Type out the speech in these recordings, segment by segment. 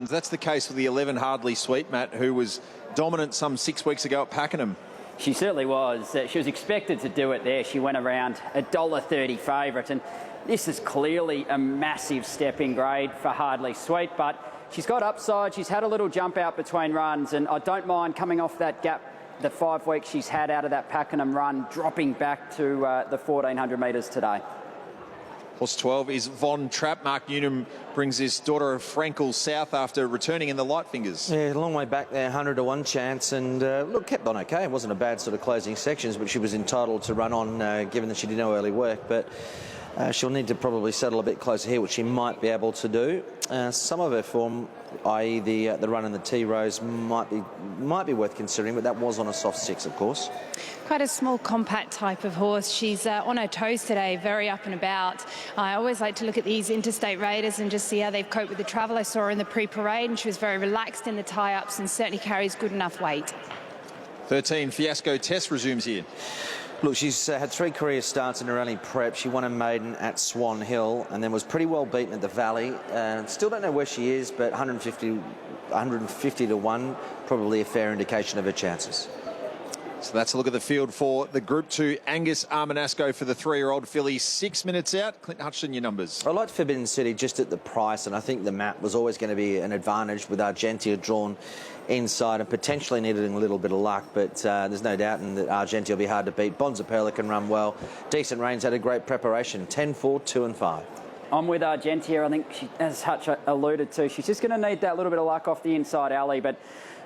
That's the case with the 11 Hardly Sweet, Matt, who was dominant some 6 weeks ago at Pakenham. She certainly was. She was expected to do it there. She went around $1.30 favourite, and this is clearly a massive step in grade for Hardly Sweet, but she's got upside. She's had a little jump out between runs, and I don't mind coming off that gap, the 5 weeks she's had out of that Pakenham run, dropping back to the 1,400 metres today. Horse 12 is Von Trapp. Mark Newnham brings his daughter of Frankel south after returning in the light fingers. Yeah, a long way back there, 100 to 1 chance, and look, kept on okay. It wasn't a bad sort of closing sections, but she was entitled to run on given that she did no early work. But she'll need to probably settle a bit closer here, which she might be able to do. Some of her form, i.e. the run in the T rows, might be worth considering, but that was on a soft 6, of course. Quite a small, compact type of horse. She's on her toes today, very up and about. I always like to look at these interstate raiders and just see how they've coped with the travel. I saw her in the pre-parade, and she was very relaxed in the tie-ups and certainly carries good enough weight. 13 Fiasco Test resumes here. Look, she's had 3 career starts in her early prep. She won a maiden at Swan Hill and then was pretty well beaten at the Valley. Still don't know where she is, but 150 to 1, probably a fair indication of her chances. So that's a look at the field for the Group 2 Angus Armanasco for the 3-year-old filly. 6 minutes out. Clint Hutchinson, your numbers. I liked Forbidden City just at the price, and I think the map was always going to be an advantage with Argentia drawn inside and potentially needing a little bit of luck, but there's no doubt that Argentia will be hard to beat. Bonza Perla can run well. Decent Reigns had a great preparation. 10-4, 2 and 5. I'm with Argentia. I think, as Hutch alluded to, she's just going to need that little bit of luck off the inside alley, but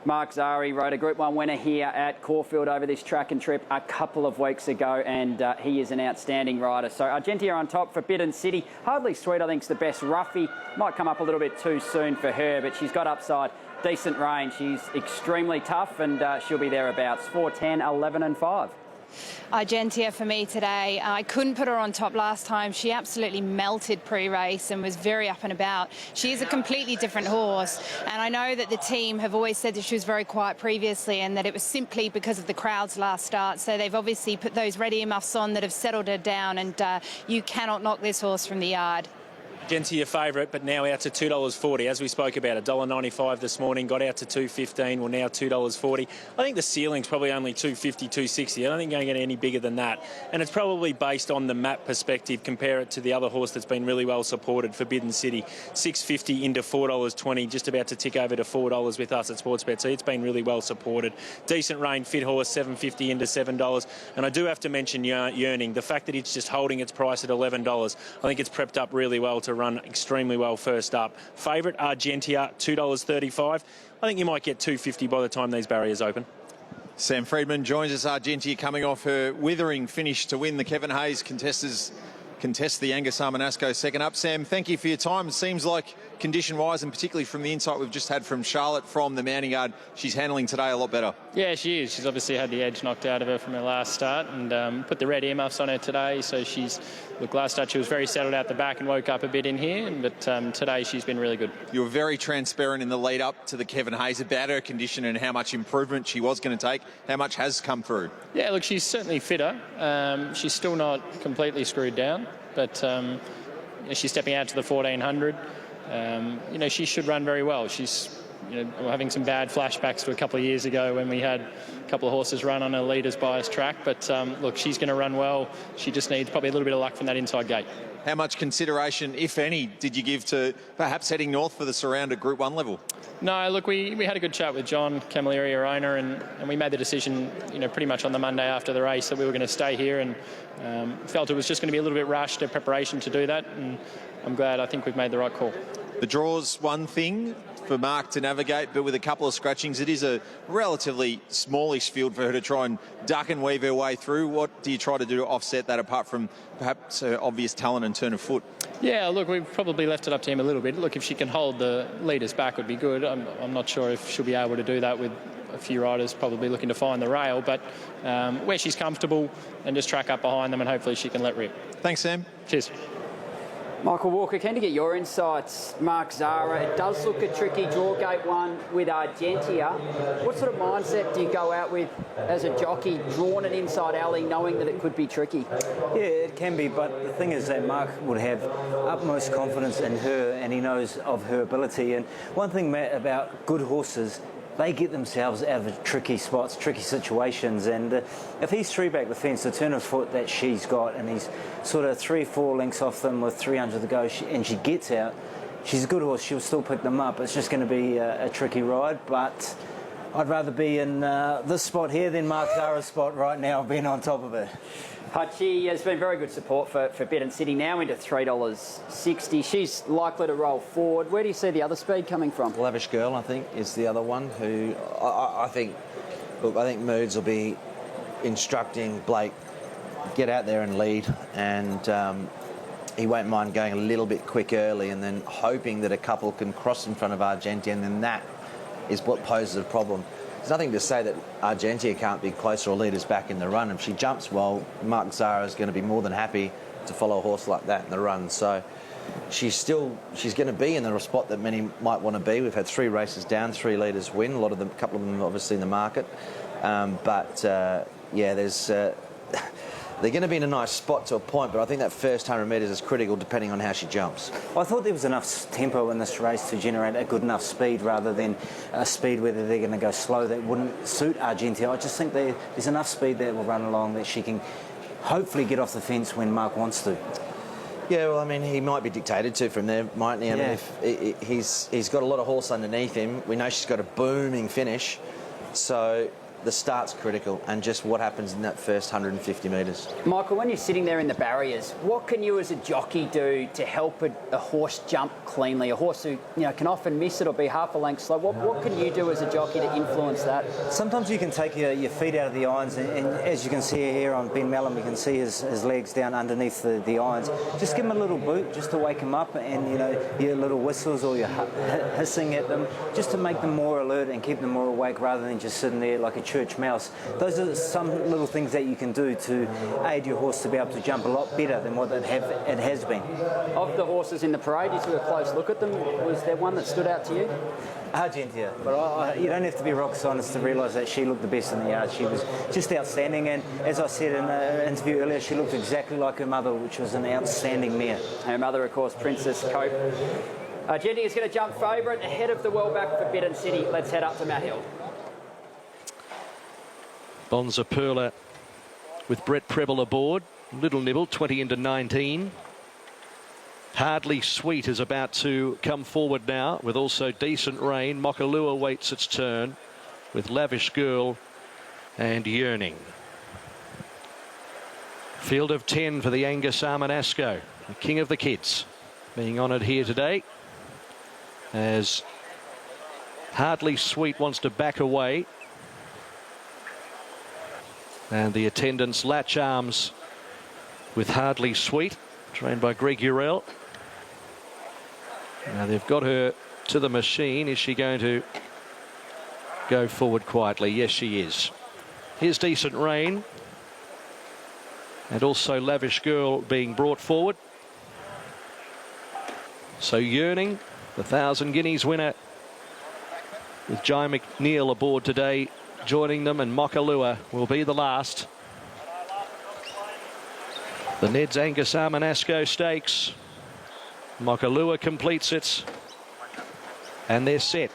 Mark Zahra rode a Group 1 winner here at Caulfield over this track and trip a couple of weeks ago, and he is an outstanding rider. So Argentia on top. Forbidden City. Hardly Sweet, I think, is the best. Ruffy might come up a little bit too soon for her, but she's got upside. Decent range. She's extremely tough, and she'll be thereabouts. 4, 10, 11 and 5. Argentia for me today. I couldn't put her on top last time. She absolutely melted pre-race and was very up and about. She is a completely different horse, and I know that the team have always said that she was very quiet previously and that it was simply because of the crowd's last start. So they've obviously put those red earmuffs on that have settled her down, and you cannot knock this horse from the yard. Argentia favourite, but now out to $2.40. As we spoke about, $1.95 this morning, got out to $2.15, well now $2.40. I think the ceiling's probably only $2.50, $2.60. I don't think going to get any bigger than that. And it's probably based on the map perspective. Compare it to the other horse that's been really well supported, Forbidden City. $6.50 into $4.20, just about to tick over to $4 with us at Sportsbet. So it's been really well supported. Decent rain, fit horse, $7.50 into $7. And I do have to mention Yearning. The fact that it's just holding its price at $11, I think it's prepped up really well to run extremely well first up. Favourite Argentia, $2.35. I think you might get $2.50 by the time these barriers open. Sam Freedman joins us. Argentia coming off her withering finish to win the Kevin Hayes contest the Angus Armanasco second up. Sam, thank you for your time. It seems like condition-wise, and particularly from the insight we've just had from Charlotte from the mounting yard, she's handling today a lot better. Yeah, she is. She's obviously had the edge knocked out of her from her last start, and put the red earmuffs on her today. So look, last start she was very settled out the back and woke up a bit in here, but today she's been really good. You were very transparent in the lead up to the Kevin Hayes about her condition and how much improvement she was going to take. How much has come through? Yeah, look, she's certainly fitter. She's still not completely screwed down, but she's stepping out to the 1400. She should run very well. She's having some bad flashbacks to a couple of years ago when we had a couple of horses run on a leader's bias track. But look, she's going to run well. She just needs probably a little bit of luck from that inside gate. How much consideration, if any, did you give to perhaps heading north for the surround at Group 1 level? No, look, we had a good chat with John Camilleri, our owner, and we made the decision, pretty much on the Monday after the race that we were going to stay here, and felt it was just going to be a little bit rushed in preparation to do that, and I'm glad. I think we've made the right call. The draw's one thing for Mark to navigate, but with a couple of scratchings, it is a relatively smallish field for her to try and duck and weave her way through. What do you try to do to offset that, apart from perhaps her obvious talent and turn of foot? Yeah, look, we've probably left it up to him a little bit. Look, if she can hold the leaders back would be good. I'm not sure if she'll be able to do that with a few riders probably looking to find the rail, but where she's comfortable and just track up behind them, and hopefully she can let rip. Thanks, Sam. Cheers. Michael Walker, keen to get your insights. Mark Zahra, it does look a tricky draw gate one with Argentia. What sort of mindset do you go out with as a jockey, drawn an inside alley, knowing that it could be tricky? Yeah, it can be, but the thing is that Mark would have utmost confidence in her, and he knows of her ability. And one thing, Matt, about good horses, they get themselves out of tricky spots, tricky situations, and if he's three back the fence, the turn of foot that she's got, and he's sort of 3-4 lengths off them with 300 to go, and she gets out, she's a good horse, she'll still pick them up. It's just going to be a tricky ride, but I'd rather be in this spot here than Mark Zahra's spot right now, being on top of it. Hutchie has been very good support for Bittern City, now into $3.60. She's likely to roll forward. Where do you see the other speed coming from? Lavish Girl, I think, is the other one who I think Moods will be instructing Blake, get out there and lead, and he won't mind going a little bit quick early and then hoping that a couple can cross in front of Argentia, and then that is what poses a problem. There's nothing to say that Argentia can't be closer or leaders back in the run. If she jumps well, Mark Zahra is going to be more than happy to follow a horse like that in the run. So she's going to be in the spot that many might want to be. We've had 3 races down, 3 leaders win. A couple of them obviously in the market. They're going to be in a nice spot to a point, but I think that first 100 metres is critical depending on how she jumps. I thought there was enough tempo in this race to generate a good enough speed rather than a speed where they're going to go slow that wouldn't suit Argentia. I just think there's enough speed that will run along that she can hopefully get off the fence when Mark wants to. Yeah, well, I mean, he might be dictated to from there, mightn't he? I mean, if he's got a lot of horse underneath him. We know she's got a booming finish, so the start's critical, and just what happens in that first 150 metres. Michael, when you're sitting there in the barriers, what can you as a jockey do to help a horse jump cleanly? A horse who can often miss it or be half a length slow. What can you do as a jockey to influence that? Sometimes you can take your feet out of the irons, and as you can see here on Ben Melham, you can see his legs down underneath the irons. Just give him a little boot just to wake him up, and your little whistles or your hissing at them, just to make them more alert and keep them more awake rather than just sitting there like a church mouse. Those are some little things that you can do to aid your horse to be able to jump a lot better than what it has been. Of the horses in the parade, you took a close look at them. Was there one that stood out to you? Argentia, but you don't have to be rock scientist to realise that she looked the best in the yard. She was just outstanding, and as I said in an interview earlier, she looked exactly like her mother, which was an outstanding mare. Her mother, of course, Princess Cope. Argentia is going to jump favourite ahead of the well-back for Bittern City. Let's head up to Matt Hill. Bonza Perla with Brett Preble aboard. Little Nibble, 20 into 19. Hardly Sweet is about to come forward now with also Decent Rain. Mokalua waits its turn with Lavish Girl and Yearning. Field of 10 for the Angus Armanasco, the king of the kids, being honoured here today as Hardly Sweet wants to back away. And the attendants latch arms with Hardly Sweet, trained by Greg Urell. Now they've got her to the machine. Is she going to go forward quietly? Yes, she is. Here's Decent Rain. And also Lavish Girl being brought forward. So Yearning, the 1,000 guineas winner, with Jai McNeil aboard today, joining them, and Mokalua will be the last. The Neds Angus Armanasco Stakes. Mokalua completes it, and they're set.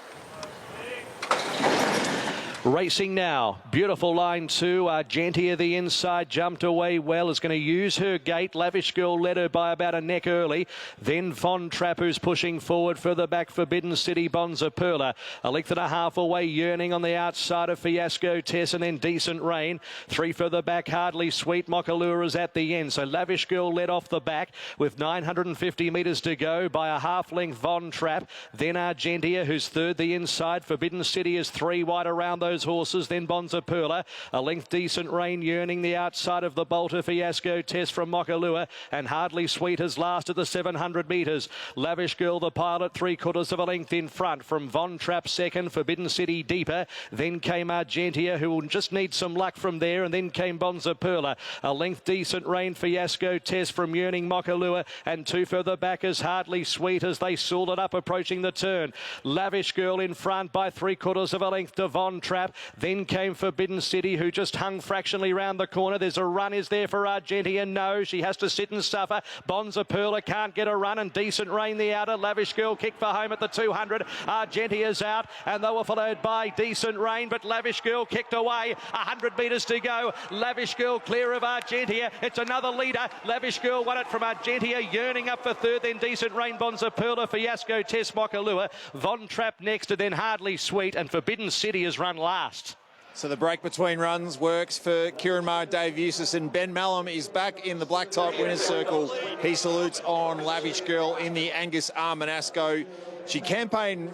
Racing now. Beautiful line 2. Argentia the inside, jumped away well, is going to use her gate. Lavish Girl led her by about a neck early. Then Von Trapp, who's pushing forward further back. Forbidden City, Bonza Perla. A length and a half away. Yearning on the outside of Fiasco Tess, and then Decent Rain. 3 further back. Hardly Sweet. Mokalua is at the end. So Lavish Girl led off the back with 950 metres to go by a half length. Von Trapp. Then Argentia, who's third the inside. Forbidden City is 3 wide around those those horses. Then Bonza Perla, a length Decent Rain Yearning, the outside of the Bolter Fiasco Test from Mokalua, and Hardly Sweet has last at the 700 metres. Lavish Girl, the pilot, 3/4 of a length in front from Von Trapp second, Forbidden City deeper. Then came Argentia, who will just need some luck from there, and then came Bonza Perla. A length Decent Rain Fiasco Test from Yearning Mokalua, and two further back as Hardly Sweet as they sold it up approaching the turn. Lavish Girl in front by 3/4 of a length to Von Trapp. Then came Forbidden City, who just hung fractionally round the corner. There's a run is there for Argentia. No, she has to sit and suffer. Bonza Perla can't get a run, and Decent Rain the outer. Lavish Girl kicked for home at the 200. Argentia's out, and they were followed by Decent Rain, but Lavish Girl kicked away. 100 metres to go. Lavish Girl clear of Argentia. It's another leader. Lavish Girl won it from Argentia. Yearning up for third, then Decent Rain, Bonza Perla, Fiasco Test, Mokalua. Von Trapp next, and then Hardly Sweet, and Forbidden City has run last. So the break between runs works for Kieran Maher, Dave Eustace, and Ben Melham is back in the black type winner's circle. He salutes on Lavish Girl in the Angus Armanasco. She campaigned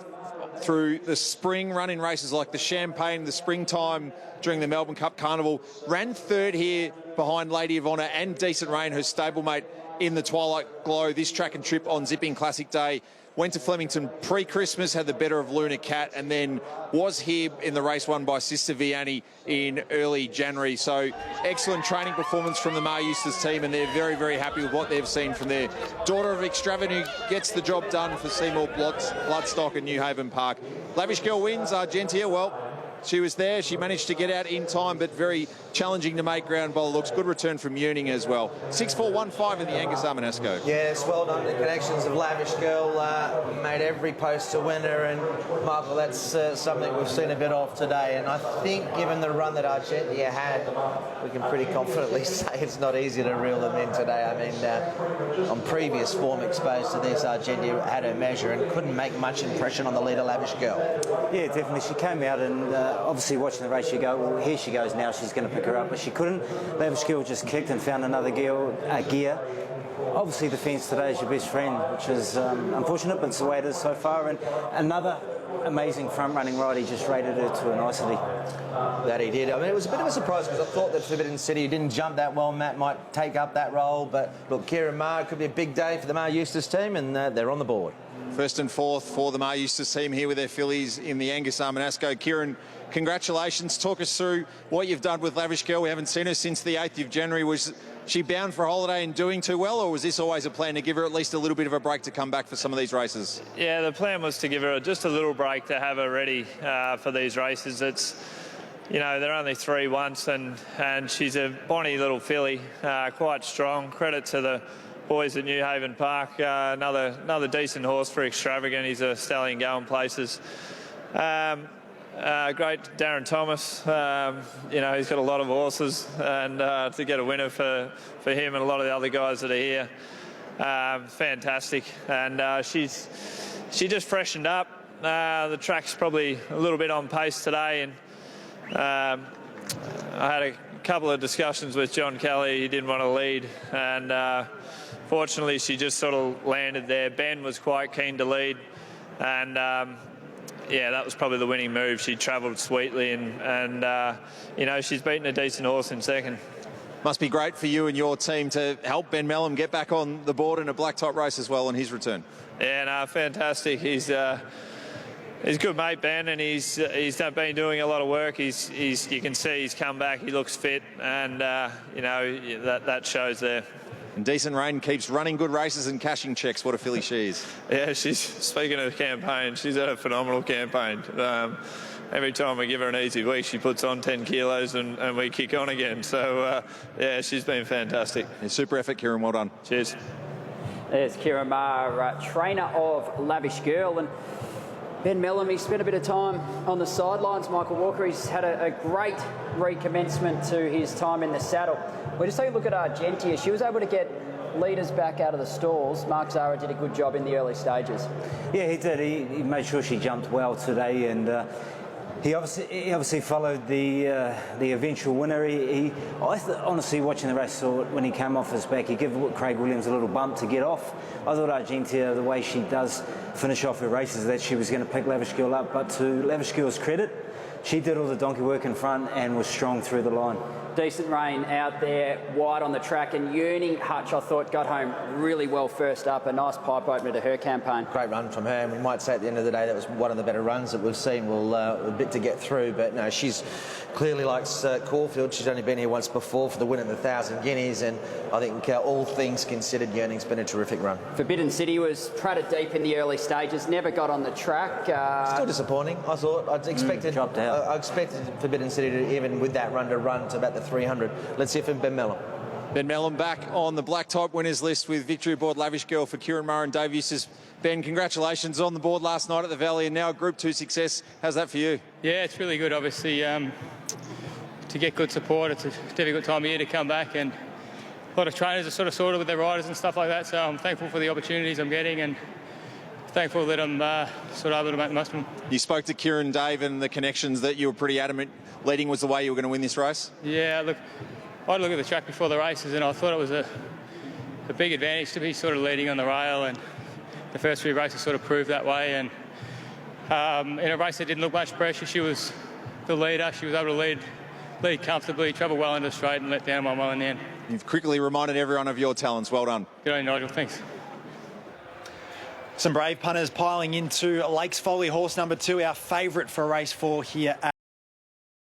through the spring, running races like the Champagne, the springtime during the Melbourne Cup Carnival. Ran third here behind Lady of Honour and Decent Rain, her stablemate, in the Twilight Glow this track and trip on Zipping Classic Day. Went to Flemington pre-Christmas, had the better of Luna Cat, and then was here in the race won by Sister Vianney in early January. So excellent training performance from the Maher Eustace team, and they're very, very happy with what they've seen from their daughter of Extravagant, who gets the job done for Seymour Bloodstock and New Haven Park. Lavish Girl wins. Argentia, well, she was there. She managed to get out in time, but very challenging to make ground by the looks. Good return from Yearning as well. 6-4-1-5 in the Angus Armanasco. Yes, well done. The connections of Lavish Girl made every post a winner, and Michael, that's something we've seen a bit of today. And I think, given the run that Argentia had, we can pretty confidently say it's not easy to reel them in today. I mean, on previous form exposed to this, Argentia had her measure and couldn't make much impression on the leader, Lavish Girl. Yeah, definitely. She came out and obviously watching the race, you go, well, here she goes now, she's going to pick her up, but she couldn't. Lavish Girl just kicked and found another gear. Obviously the fence today is your best friend, which is unfortunate, but it's the way it is so far. And another amazing front-running ride, he just rated her to a nicety. That he did. I mean, it was a bit of a surprise because I thought that Forbidden City didn't jump that well. Matt might take up that role, but look, Kieran Maher, could be a big day for the Maher Eustace team, and they're on the board. First and fourth for the Maher Eustace team here with their fillies in the Angus Armanasco. Kieran, congratulations. Talk us through what you've done with Lavish Girl. We haven't seen her since the 8th of January. Was she bound for a holiday and doing too well, or was this always a plan to give her at least a little bit of a break to come back for some of these races? Yeah, the plan was to give her just a little break to have her ready for these races. It's, you know, they're only 3 once, and she's a bonny little filly, quite strong. Credit to the boys at New Haven Park. Another decent horse for Extravagant. He's a stallion going places. Great Darren Thomas. You know, he's got a lot of horses, and to get a winner for him and a lot of the other guys that are here, fantastic. And she just freshened up. The track's probably a little bit on pace today, and I had a couple of discussions with John Kelly. He didn't want to lead, and fortunately she just sort of landed there. Ben was quite keen to lead, and yeah, that was probably the winning move. She travelled sweetly, and you know, she's beaten a decent horse in second. Must be great for you and your team to help Ben Melham get back on the board in a black type race as well on his return. Yeah, no, fantastic. He's a good mate, Ben, and he's been doing a lot of work. You can see he's come back. He looks fit, and you know, that shows there. And Decent Rain keeps running good races and cashing checks. What a filly she is. Yeah, she's, speaking of the campaign, she's had a phenomenal campaign. Every time we give her an easy week, she puts on 10 kilos and we kick on again. So, yeah, she's been fantastic. Yeah, super effort, Kieran. Well done. Cheers. There's Kieran Maher, trainer of Lavish Girl. And Ben Melham, he spent a bit of time on the sidelines. Michael Walker, he's had a great recommencement to his time in the saddle. We'll just take a look at Argentia. She was able to get leaders back out of the stalls. Mark Zahra did a good job in the early stages. Yeah, he did. He made sure she jumped well today, and He obviously followed the eventual winner. Honestly, watching the race, saw when he came off his back, he gave Craig Williams a little bump to get off. I thought Argentia, the way she does finish off her races, that she was going to pick Lavish Girl up. But to Lavish Girl's credit, she did all the donkey work in front and was strong through the line. Decent rain out there, wide on the track, and Yearning Hutch, I thought, got home really well first up. A nice pipe opener to her campaign. Great run from her, and we might say at the end of the day that was one of the better runs that we've seen. We'll a bit to get through, but no, she's clearly likes Caulfield. She's only been here once before for the win at the 1,000 Guineas, and I think all things considered, Yearning's been a terrific run. Forbidden City was pratted deep in the early stages, never got on the track. Still disappointing. I thought I expected Forbidden City to, even with that run, to about the 300. Let's see if Ben Melham. Ben Melham back on the black type winners list with victory aboard Lavish Girl for Kieran Murray and Dave Eustace. Ben, congratulations on the board last night at the Valley and now Group 2 success. How's that for you? Yeah, it's really good, obviously. To get good support, it's a difficult time of year to come back, and a lot of trainers are sort of sorted with their riders and stuff like that, so I'm thankful for the opportunities I'm getting and thankful that I'm sort of able to make the most of them. You spoke to Kieran, Dave, and the connections that you were pretty adamant leading was the way you were going to win this race? Yeah, look, I'd look at the track before the races and I thought it was a big advantage to be sort of leading on the rail, and the first few races sort of proved that way. And in a race that didn't look much pressure, she was the leader. She was able to lead comfortably, travel well into the straight and let down my mile in the end. You've quickly reminded everyone of your talents. Well done. Good on you, Nigel. Thanks. Some brave punters piling into Lakes Folly, horse number 2, our favourite for race 4 here at